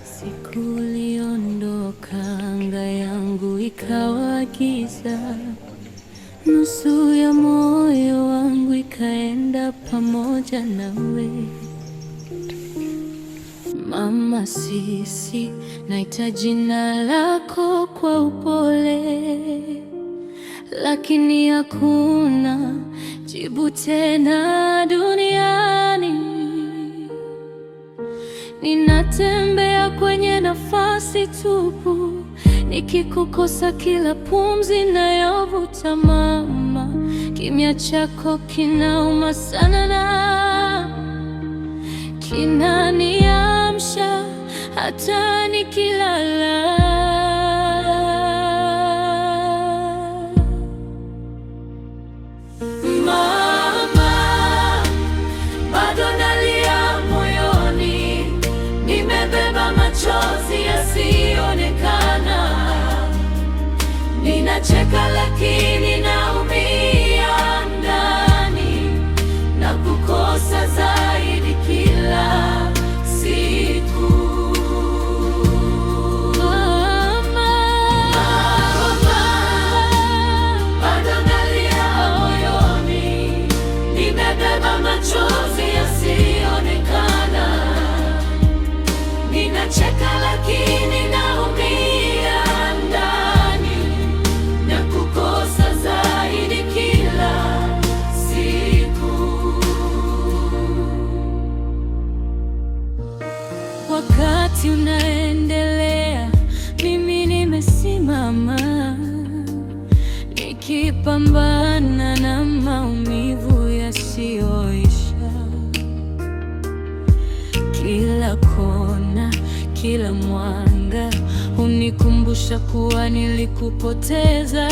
Siku uliondoka, anga yangu ikawa giza, nusu ya moyo wangu ikaenda pamoja nawe. Mama Sisi, naita jina lako kwa upole, lakini hakuna jibu tena duniani. Ninatembea kwenye nafasi tupu, nikikukosa kila pumzi nayovuta. Mama, kimya chako kinauma sana na kinaniamsha hata nikilala. Mama, bado nalia moyoni, nimebeba machozi yasiyoonekana. Ninacheka lakini naumia ndani, na kukosa zaidi kila siku. Mama, bado nalia moyoni, nimebeba machozi yasiyoonekana. Ninacheka lakini naumia ndani, na kukosa zaidi kila siku. Wakati unaendelea, mimi nimesimama, nikipambana na maumivu yasiyoisha. Kila kona, kila mwanga hunikumbusha kuwa nilikupoteza.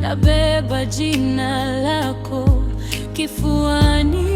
Nabeba jina lako kifuani,